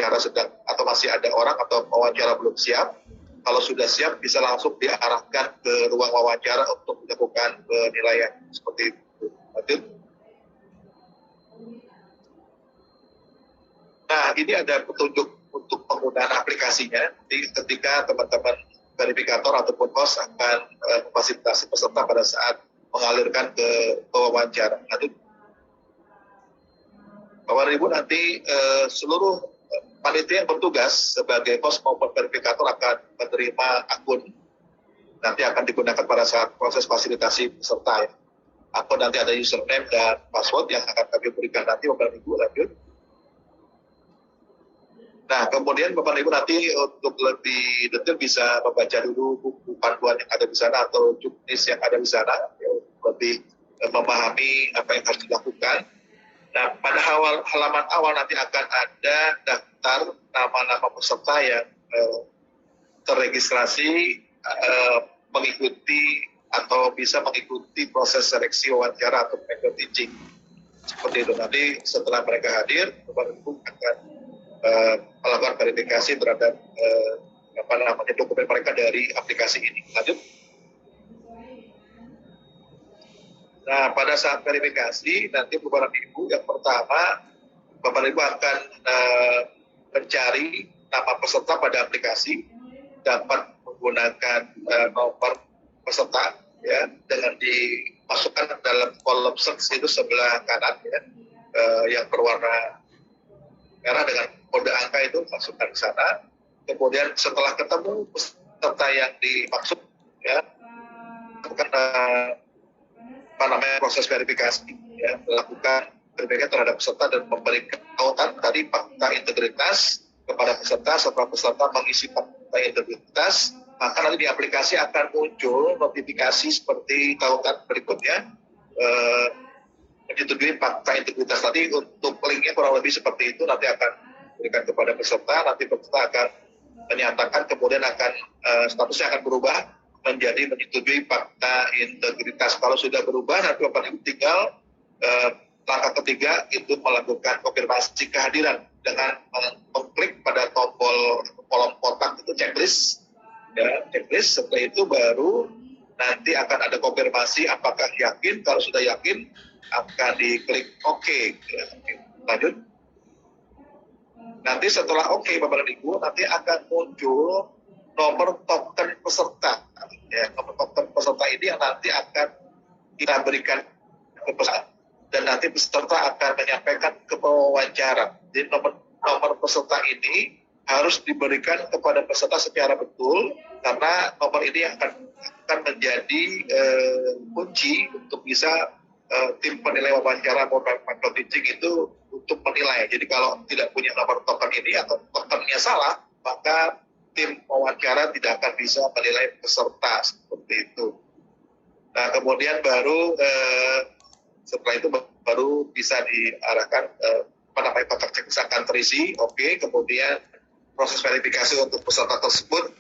wawancara sedang atau masih ada orang atau wawancara belum siap. Kalau sudah siap bisa langsung diarahkan ke ruang wawancara untuk melakukan penilaian seperti itu. Lanjut. Nah, ini ada petunjuk untuk penggunaan aplikasinya. Jadi ketika teman-teman verifikator ataupun host akan memfasilitasi peserta pada saat mengalirkan ke wawancara. Lanjut. Bapak Ibu, nanti seluruh panitia yang bertugas sebagai host maupun verifikator akan menerima akun. Nanti akan digunakan pada saat proses fasilitasi peserta. Ya. Akun nanti ada username dan password yang akan kami berikan nanti, Bapak Ibu. Lanjut. Nah, kemudian Bapak Ibu nanti untuk lebih detail bisa membaca dulu buku panduan yang ada di sana atau juknis yang ada di sana, ya, lebih memahami apa yang harus dilakukan. Nah, pada halaman awal nanti akan ada daftar nama-nama peserta yang terregistrasi mengikuti atau bisa mengikuti proses seleksi wawancara atau medical teaching. Seperti itu. Nanti setelah mereka hadir, Bapak Ibu akan melakukan verifikasi terhadap dokumen mereka dari aplikasi ini. Lanjut. Nah, pada saat verifikasi nanti Bapak Ibu yang pertama Bapak Ibu akan mencari nama peserta pada aplikasi, dapat menggunakan nomor peserta ya dengan dimasukkan dalam kolom search itu sebelah kanan ya, yang berwarna merah dengan kode angka itu masukkan ke sana. Kemudian setelah ketemu peserta yang dimaksud ya, lakukan proses verifikasi ya, melakukan verifikasi terhadap peserta dan memberikan tautan tadi fakta integritas kepada peserta. Setelah peserta mengisi fakta integritas, maka nanti di aplikasi akan muncul notifikasi seperti tautan berikutnya, menyetujui fakta integritas tadi. Untuk linknya kurang lebih seperti itu, nanti akan berikan kepada peserta, nanti peserta akan menyatakan, kemudian akan statusnya akan berubah menjadi menyetujui fakta integritas. Kalau sudah berubah, nanti Bapak Ibu tinggal langkah ketiga itu melakukan konfirmasi kehadiran dengan mengklik pada tombol kolom kotak itu checklist, ya, checklist. Setelah itu baru nanti akan ada konfirmasi apakah yakin. Kalau sudah yakin akan diklik OK. Ya, lanjut. Nanti setelah OK, Bapak dan Ibu, nanti akan muncul nomor token peserta. Ya, nomor token peserta ini yang nanti akan kita berikan ke peserta dan nanti peserta akan menyampaikan ke pewawancara. Jadi nomor peserta ini harus diberikan kepada peserta secara betul, karena nomor ini akan menjadi kunci untuk bisa tim penilai wawancara maupun teaching itu untuk menilai. Jadi kalau tidak punya nomor token ini atau tokennya salah, maka tim wawancara tidak akan bisa menilai peserta seperti itu. Nah, kemudian baru setelah itu baru bisa diarahkan kotak checklist akan terisi, oke. Kemudian proses verifikasi untuk peserta tersebut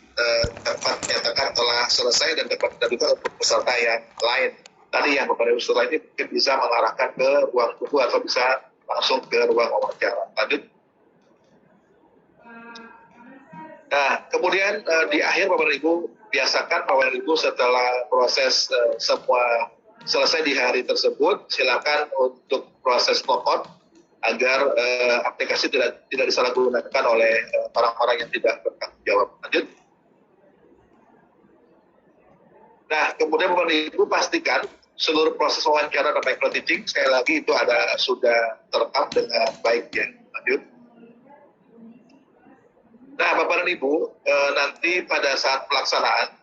dapat dinyatakan telah selesai dan dapat juga untuk peserta yang lain. Tadi yang Bapak Ibu setelah ini mungkin bisa mengarahkan ke ruang tunggu atau bisa langsung ke ruang wawancara. Lanjut. Nah, kemudian di akhir Bapak Ibu biasakan Bapak Ibu setelah proses semua selesai di hari tersebut, silakan untuk proses logout agar aplikasi tidak disalahgunakan oleh orang-orang yang tidak bertanggung jawab. Lanjut. Nah, kemudian Bapak Ibu pastikan seluruh proses wawancara dan micro teaching sekali lagi itu sudah terekam dengan baik ya. Lanjut. Nah, Bapak dan Ibu, nanti pada saat pelaksanaan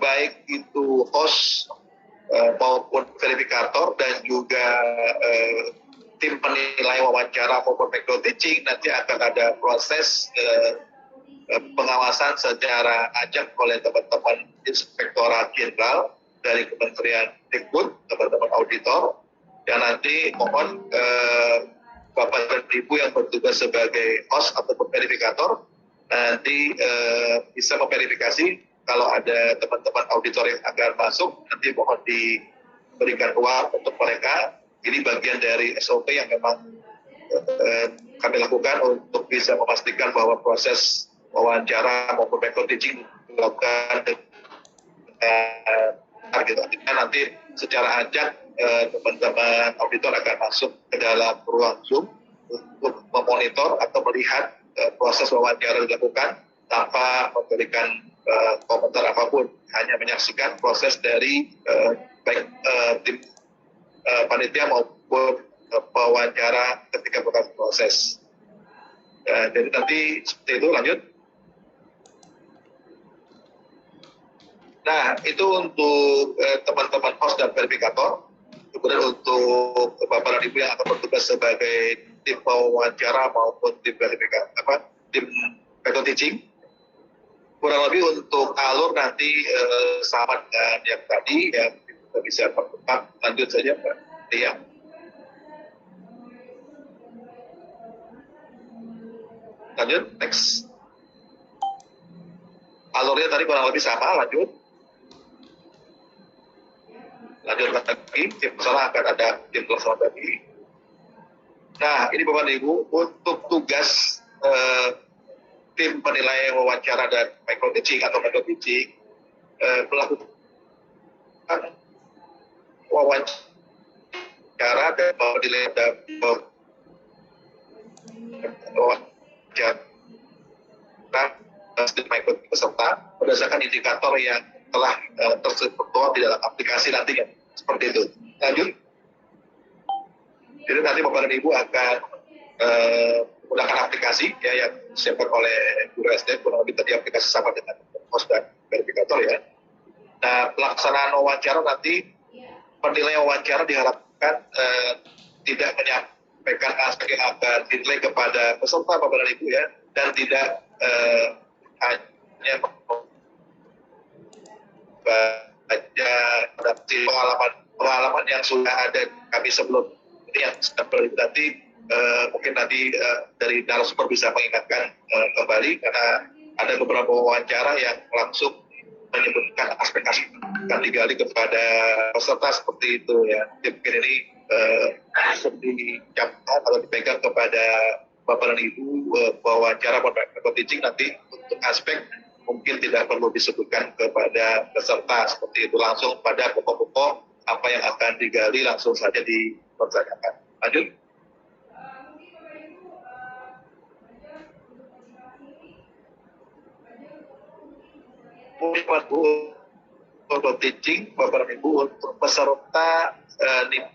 baik itu host maupun verifikator dan juga tim penilai wawancara maupun micro teaching nanti akan ada proses pengawasan secara acak oleh teman-teman Inspektorat Jenderal dari Kementerian Dikbud, teman-teman auditor, dan nanti mohon Bapak dan Ibu yang bertugas sebagai host ataupun verifikator nanti bisa memverifikasi kalau ada teman-teman auditor yang akan masuk, nanti mohon diberikan ruang untuk mereka. Ini bagian dari SOP yang memang kami lakukan untuk bisa memastikan bahwa proses wawancara maupun background teaching dilakukan dengan gitu. Nanti secara acak teman-teman auditor akan masuk ke dalam ruang Zoom untuk memonitor atau melihat proses wawancara dilakukan tanpa memberikan komentar apapun, hanya menyaksikan proses dari baik tim panitia maupun wawancara ketika proses. Jadi nanti seperti itu, lanjut. Nah, itu untuk teman-teman host dan verifikator. Kemudian untuk Bapak dan Ibu yang akan bertugas sebagai tim wawancara maupun tim verifikasi, tim background teaching. Kurang lebih untuk alur nanti sama dengan yang tadi, yang kita bisa percepat. Lanjut saja, Pak. Iya. Lanjut, next. Alurnya tadi kurang lebih sama, lanjut. Lanjut lagi, tim pelaksana akan ada tim pelaksana tadi. Nah, ini Bapak dan Ibu, untuk tugas tim penilai wawancara dan micro teaching atau micro teaching melakukan wawancara dan menilai wawancara micro peserta berdasarkan indikator yang telah tersedia di dalam aplikasi nantinya, seperti itu. Lanjut. Jadi nanti Bapak dan Ibu akan menggunakan aplikasi ya yang disiapkan oleh Guru SD, kurang lebih tadi aplikasi sama dengan host dan verifikator ya. Nah, pelaksanaan wawancara nanti penilai wawancara diharapkan tidak menyampaikan aspek yang akan dinilai kepada peserta Bapak dan Ibu ya, dan tidak hanya baca pengalaman yang sudah ada kami sebelum ini yang nanti mungkin nanti dari narasumber bisa mengingatkan kembali, karena ada beberapa wawancara yang langsung menyebutkan aspek-aspek yang digali kepada peserta seperti itu ya. Mungkin ini dicamkan atau dipegang kepada Bapak dan Ibu wawancara maupun teaching nanti untuk aspek mungkin tidak perlu disebutkan kepada peserta seperti itu, langsung pada pokok-pokok apa yang akan digali langsung saja dipertanyakan. Lanjut. Untuk teaching, Bapak dan Ibu, untuk peserta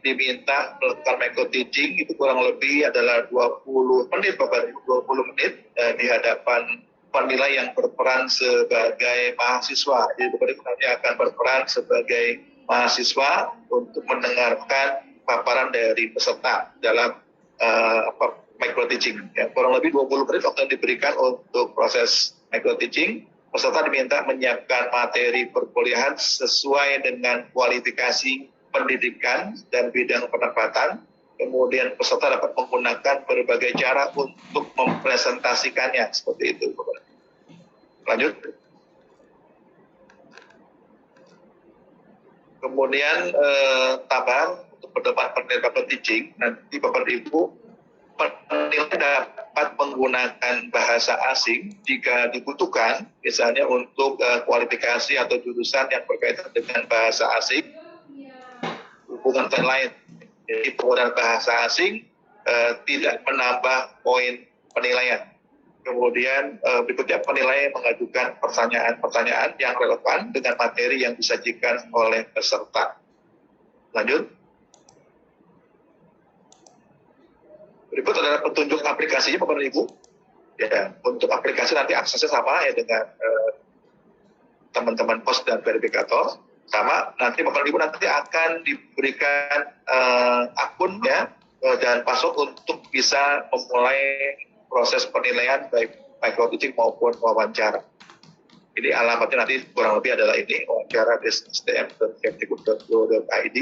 diminta melakukan micro teaching itu kurang lebih adalah 20 menit Bapak dan Ibu, 20 menit di hadapan penilai yang berperan sebagai mahasiswa. Jadi Bapak dan Ibu nanti akan berperan sebagai mahasiswa untuk mendengarkan paparan dari peserta dalam micro teaching. Ya, kurang lebih 20 menit waktu yang diberikan untuk proses micro teaching. Peserta diminta menyiapkan materi perkuliahan sesuai dengan kualifikasi pendidikan dan bidang penempatan. Kemudian peserta dapat menggunakan berbagai cara untuk mempresentasikannya, seperti itu. Lanjut. Kemudian tambahan untuk pendapat penilaian teaching, nanti Bapak Ibu penilai dapat menggunakan bahasa asing jika dibutuhkan, misalnya untuk kualifikasi atau jurusan yang berkaitan dengan bahasa asing, hubungan lain. Jadi penggunaan bahasa asing tidak menambah poin penilaian. Kemudian berikutnya penilai mengajukan pertanyaan-pertanyaan yang relevan dengan materi yang disajikan oleh peserta. Lanjut. Berikut adalah petunjuk aplikasinya Bapak dan Ibu. Ya, untuk aplikasi nanti aksesnya sama ya dengan teman-teman host dan verifikator. Sama, nanti Bapak dan Ibu nanti akan diberikan akun ya dan password untuk bisa memulai proses penilaian baik micro teaching maupun wawancara. Ini alamatnya nanti kurang lebih adalah ini, wawancara.sdm.kemdikbud.go.id.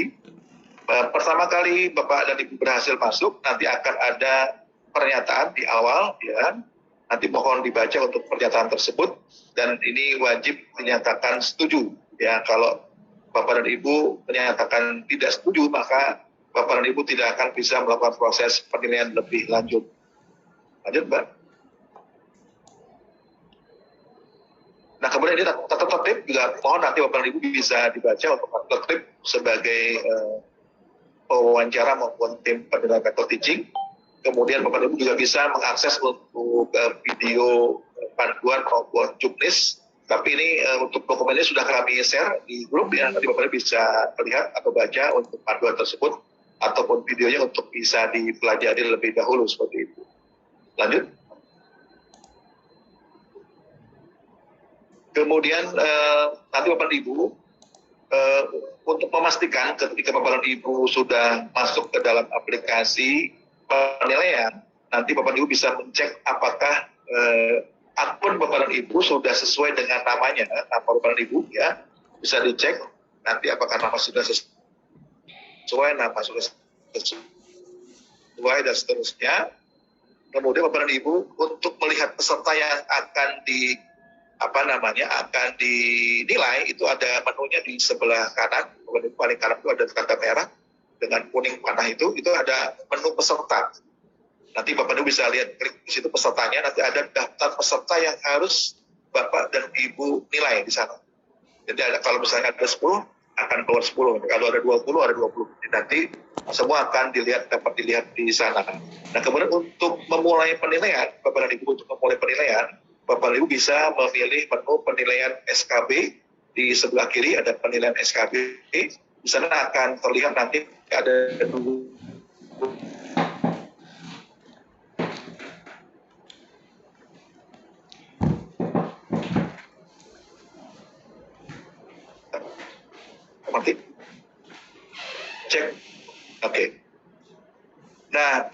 Pertama kali Bapak dan Ibu berhasil masuk, nanti akan ada pernyataan di awal, ya. Nanti mohon dibaca untuk pernyataan tersebut, dan ini wajib dinyatakan setuju. Ya, kalau Bapak dan Ibu menyatakan tidak setuju, maka Bapak dan Ibu tidak akan bisa melakukan proses penilaian lebih lanjut. Lanjut, Mbak. Nah, kemudian ini tata tertib juga mohon nanti Bapak dan Ibu bisa dibaca untuk tata tertib sebagai pewawancara maupun tim penilaian method teaching. Kemudian Bapak dan Ibu juga bisa mengakses untuk video panduan maupun juknis. Tapi ini untuk dokumennya sudah kami share di grup ya, nanti Bapak bisa melihat atau baca untuk panduan tersebut ataupun videonya untuk bisa dipelajari lebih dahulu seperti itu. Lanjut. Kemudian nanti Bapak dan Ibu untuk memastikan ketika Bapak dan Ibu sudah masuk ke dalam aplikasi penilaian, nanti Bapak dan Ibu bisa mencek apakah akun Bapak dan Ibu sudah sesuai dengan namanya, nama Bapak dan Ibu ya, bisa dicek nanti apakah nama sudah sesuai, nama sudah sesuai dan seterusnya. Kemudian Bapak dan Ibu untuk melihat peserta yang akan dinilai itu ada menunya di sebelah kanan, paling kanan itu ada tanda merah dengan kuning panah itu ada menu peserta. Nanti Bapak Ibu bisa lihat, klik di situ pesertanya, nanti ada daftar peserta yang harus Bapak dan Ibu nilai di sana. Jadi kalau misalnya ada 10, akan keluar 10. Kalau ada 20, ada 20. Jadi nanti semua akan dapat dilihat di sana. Nah, kemudian untuk memulai penilaian, Bapak dan Ibu untuk memulai penilaian, Bapak dan Ibu bisa memilih menu penilaian SKB. Di sebelah kiri ada penilaian SKB. Di sana akan terlihat nanti ada cek. Oke. Nah,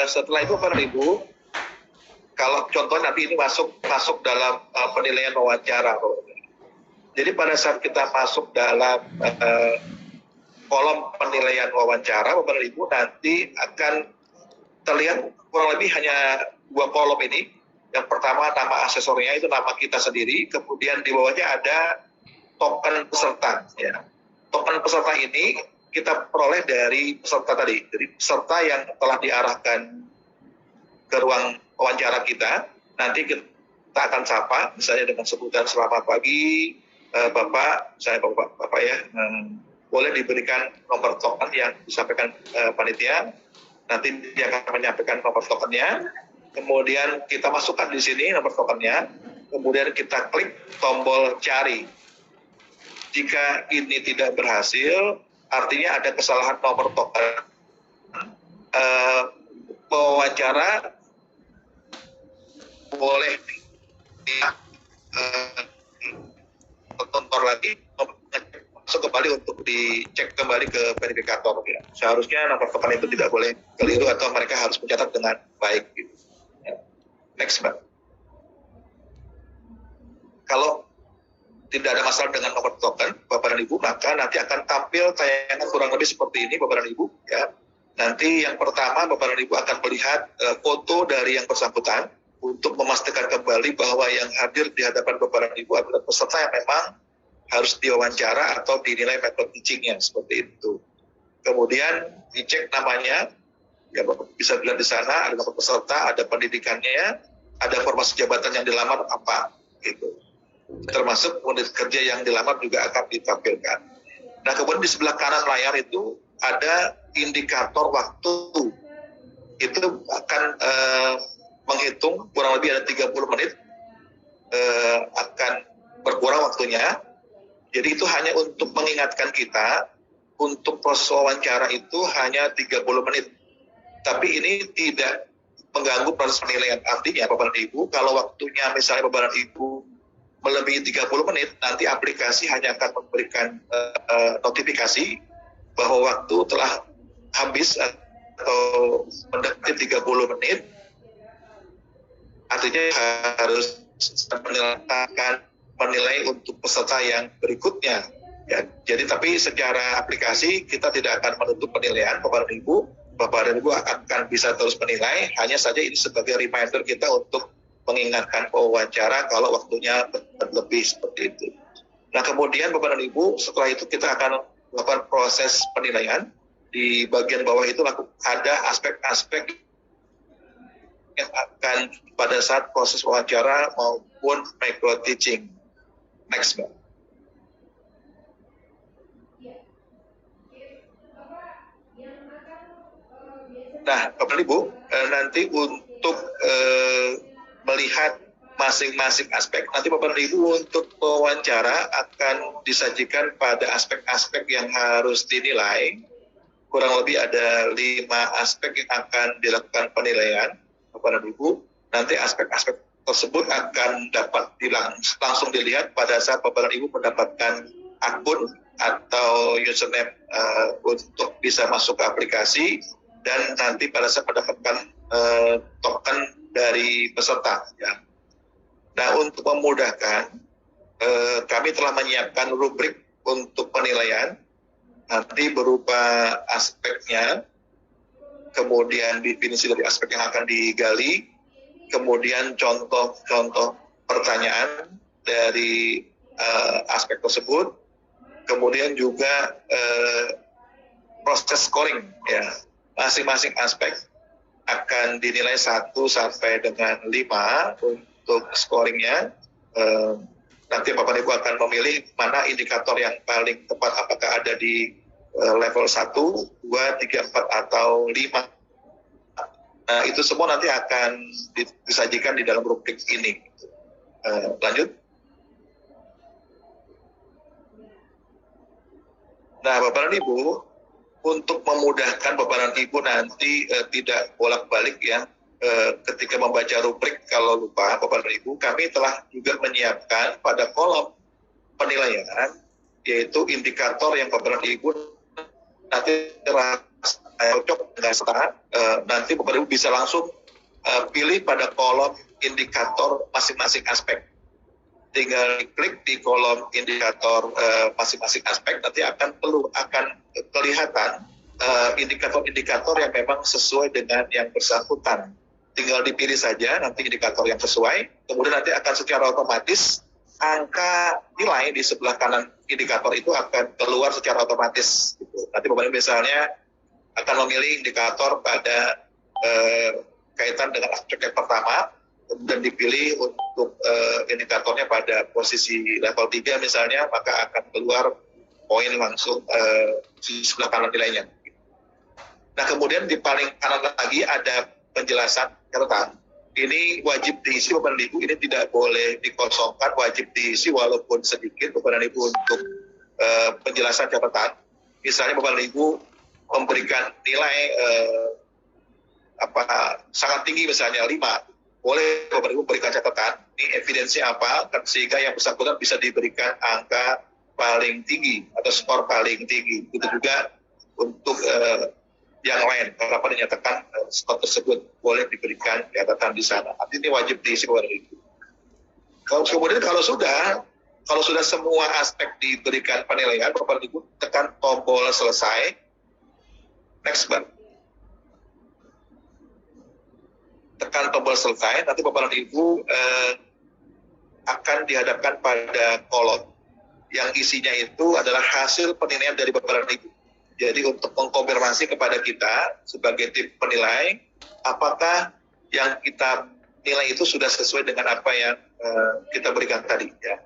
setelah itu Bapak dan Ibu, kalau contohnya nanti ini masuk dalam penilaian wawancara. Jadi pada saat kita masuk dalam kolom penilaian wawancara, Bapak dan Ibu nanti akan terlihat kurang lebih hanya 2 kolom ini. Yang pertama nama asesornya itu nama kita sendiri, kemudian di bawahnya ada token peserta. Ya. Token peserta ini kita peroleh dari peserta tadi, dari peserta yang telah diarahkan ke ruang wawancara kita. Nanti kita akan sapa, misalnya dengan sebutan selamat pagi Bapak, saya Bapak ya, boleh diberikan nomor token yang disampaikan panitia. Nanti dia akan menyampaikan nomor tokennya. Kemudian kita masukkan di sini nomor tokennya. Kemudian kita klik tombol cari. Jika ini tidak berhasil, artinya ada kesalahan nomor token. Pewawancara boleh tonton lagi, masuk kembali untuk dicek kembali ke verifikator. Ya. Seharusnya nomor token itu tidak boleh keliru atau mereka harus mencatat dengan baik. Gitu. Ya. Next, Mbak. Kalau tidak ada masalah dengan nomor token, Bapak dan Ibu, maka nanti akan tampil tayangan kurang lebih seperti ini, Bapak dan Ibu. Ya. Nanti yang pertama, Bapak dan Ibu akan melihat foto dari yang bersangkutan untuk memastikan kembali bahwa yang hadir di hadapan Bapak dan Ibu adalah peserta yang memang harus diwawancara atau dinilai method teaching-nya, seperti itu. Kemudian dicek namanya, ya Bapak bisa dilihat di sana, ada nomor peserta, ada pendidikannya, ada formasi jabatan yang dilamar apa, gitu. Termasuk unit kerja yang dilamar juga akan ditampilkan. Nah, kemudian di sebelah kanan layar itu ada indikator waktu. Itu akan menghitung kurang lebih ada 30 menit akan berkurang waktunya. Jadi itu hanya untuk mengingatkan kita untuk proses wawancara itu hanya 30 menit. Tapi ini tidak mengganggu proses penilaian. Artinya Bapak dan Ibu, kalau waktunya misalnya Bapak dan Ibu melebihi 30 menit, nanti aplikasi hanya akan memberikan notifikasi bahwa waktu telah habis atau mendekati 30 menit. Artinya harus menilai untuk peserta yang berikutnya. Ya, jadi tapi secara aplikasi kita tidak akan menutup penilaian Bapak dan Ibu. Bapak dan Ibu akan bisa terus menilai, hanya saja ini sebagai reminder kita untuk mengingatkan pewawancara kalau waktunya lebih seperti itu. Nah, kemudian Bapak dan Ibu, setelah itu kita akan melakukan proses penilaian. Di bagian bawah itu ada aspek-aspek yang akan pada saat proses wawancara maupun micro teaching. Next, Mbak. Nah, Bapak Ibu, nanti untuk melihat masing-masing aspek, nanti Bapak Ibu untuk wawancara akan disajikan pada aspek-aspek yang harus dinilai. Kurang lebih ada 5 aspek yang akan dilakukan penilaian, Bapak Ibu. Nanti aspek-aspek tersebut akan dapat langsung dilihat pada saat Bapak Ibu mendapatkan akun atau username untuk bisa masuk ke aplikasi, dan nanti pada saat mendapatkan token dari peserta. Ya. Nah, untuk memudahkan, kami telah menyiapkan rubrik untuk penilaian, nanti berupa aspeknya, kemudian definisi dari aspek yang akan digali, kemudian contoh-contoh pertanyaan dari aspek tersebut, kemudian juga proses scoring. Ya. Masing-masing aspek akan dinilai 1 sampai dengan 5 untuk scoringnya. Nanti Bapak Ibu akan memilih mana indikator yang paling tepat, apakah ada di level 1, 2, 3, 4, atau 5. Nah, itu semua nanti akan disajikan di dalam rubrik ini. Lanjut. Nah, Bapak dan Ibu, untuk memudahkan Bapak dan Ibu nanti tidak bolak-balik ya, ketika membaca rubrik kalau lupa Bapak dan Ibu, kami telah juga menyiapkan pada kolom penilaian, yaitu indikator yang Bapak dan Ibu nanti cocok dengan nanti Bapak dan Ibu bisa langsung pilih pada kolom indikator masing-masing aspek. Tinggal klik di kolom indikator masing-masing aspek, nanti akan kelihatan indikator-indikator yang memang sesuai dengan yang bersangkutan. Tinggal dipilih saja nanti indikator yang sesuai, kemudian nanti akan secara otomatis angka nilai di sebelah kanan indikator itu akan keluar secara otomatis. Gitu. Nanti Bapak misalnya akan memilih indikator pada kaitan dengan aspek yang pertama, kemudian dipilih untuk indikatornya pada posisi level 3 misalnya, maka akan keluar poin langsung di sebelah kanan nilainya. Nah, kemudian di paling kanan lagi ada penjelasan catatan. Ini wajib diisi Bapak dan Ibu, ini tidak boleh dikosongkan, wajib diisi walaupun sedikit Bapak dan Ibu untuk penjelasan catatan. Misalnya Bapak dan Ibu memberikan nilai sangat tinggi misalnya 5, boleh Bapak Ibu berikan catatan, ini evidensi apa, sehingga yang bersangkutan bisa diberikan angka paling tinggi atau skor paling tinggi. Itu juga untuk yang lain, kenapa dinyatakan skor tersebut boleh diberikan catatan di sana. Artinya ini wajib diisi Bapak Ibu. Kemudian kalau sudah semua aspek diberikan penilaian, Bapak Ibu tekan tombol selesai. Next, Mbak. Tekan tombol selesai, nanti Bapak dan Ibu akan dihadapkan pada kolom yang isinya itu adalah hasil penilaian dari Bapak dan Ibu. Jadi untuk mengkonfirmasi kepada kita sebagai tim penilai, apakah yang kita nilai itu sudah sesuai dengan apa yang kita berikan tadi. Ya.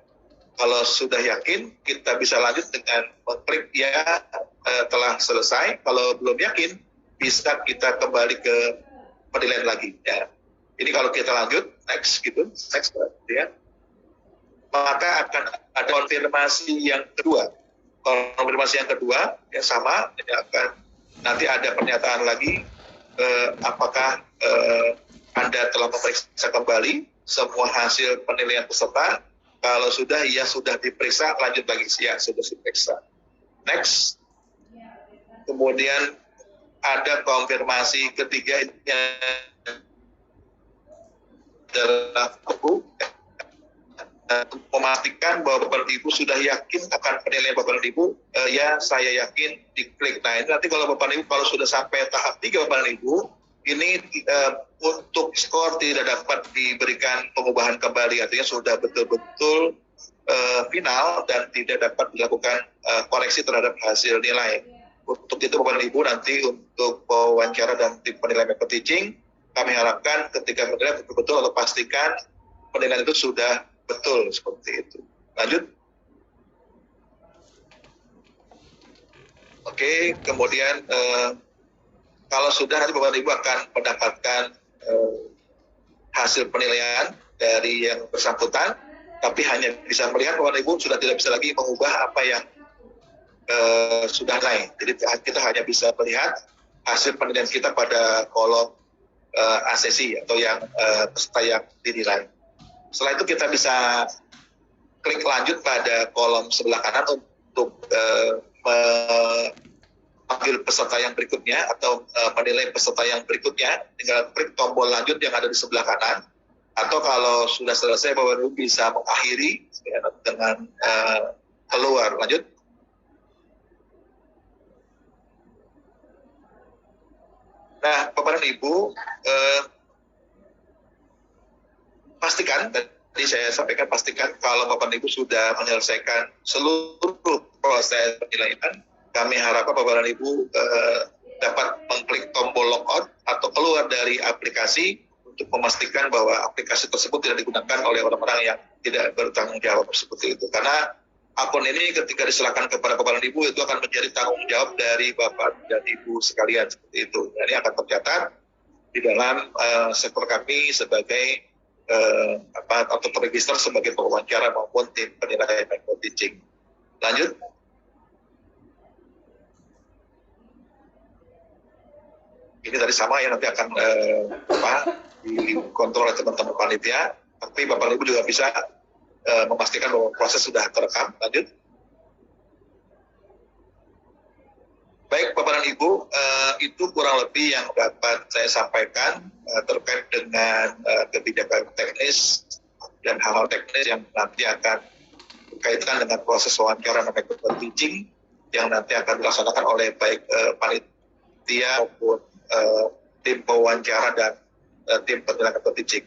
Kalau sudah yakin, kita bisa lanjut dengan mengklik ya telah selesai. Kalau belum yakin, bisa kita kembali ke penilaian lagi. Ya. Ini kalau kita lanjut, next gitu, next ya. Maka akan ada konfirmasi yang kedua. Konfirmasi yang kedua ya sama, ya akan nanti ada pernyataan lagi apakah Anda telah memeriksa kembali semua hasil penilaian peserta. Kalau sudah, ya sudah diperiksa, lanjut lagi, ya sudah diperiksa. Next. Kemudian ada konfirmasi ketiga yang adalah memastikan bahwa Bapak Ibu sudah yakin akan penilaian Bapak Ibu, ya saya yakin, diklik. Nah ini nanti kalau Bapak Ibu kalau sudah sampai tahap 3 Bapak Ibu, ini untuk skor tidak dapat diberikan pengubahan kembali, artinya sudah betul-betul final dan tidak dapat dilakukan koreksi terhadap hasil nilai. Untuk itu Bapak Ibu nanti untuk wawancara dan tim penilai micro teaching kami harapkan ketika menilai betul-betul atau pastikan penilaian itu sudah betul seperti itu. Lanjut. Oke, kemudian kalau sudah nanti Bapak Ibu akan mendapatkan hasil penilaian dari yang bersangkutan, tapi hanya bisa melihat Bapak Ibu sudah tidak bisa lagi mengubah apa yang sudah naik. Jadi kita hanya bisa melihat hasil penilaian kita pada kolom ACC atau yang peserta yang dinilai. Setelah itu kita bisa klik lanjut pada kolom sebelah kanan untuk mengambil peserta yang berikutnya atau menilai peserta yang berikutnya. Tinggal klik tombol lanjut yang ada di sebelah kanan. Atau kalau sudah selesai Bapak Ibu bisa mengakhiri ya, dengan keluar. Lanjut. Nah, Bapak dan Ibu, pastikan, tadi saya sampaikan, pastikan kalau Bapak dan Ibu sudah menyelesaikan seluruh proses penilaian, kami harapkan Bapak dan Ibu dapat mengklik tombol logout atau keluar dari aplikasi untuk memastikan bahwa aplikasi tersebut tidak digunakan oleh orang-orang yang tidak bertanggung jawab seperti itu. Karena akun ini ketika diserahkan kepada Bapak dan Ibu itu akan menjadi tanggung jawab dari Bapak dan Ibu sekalian seperti itu. Ini akan tercatat di dalam sektor kami sebagai atau terregister sebagai pewawancara maupun tim penilaian micro teaching. Lanjut. Ini tadi sama ya, nanti akan dikontrol oleh teman-teman panitia, tapi Bapak dan Ibu juga bisa memastikan bahwa proses sudah terekam. Lanjut. Baik Bapak dan Ibu, itu kurang lebih yang dapat saya sampaikan terkait dengan kebijakan teknis dan hal-hal teknis yang nanti akan berkaitan dengan proses wawancara dan micro teaching yang nanti akan dilaksanakan oleh baik panitia maupun tim pewawancara dan tim penilaian micro teaching.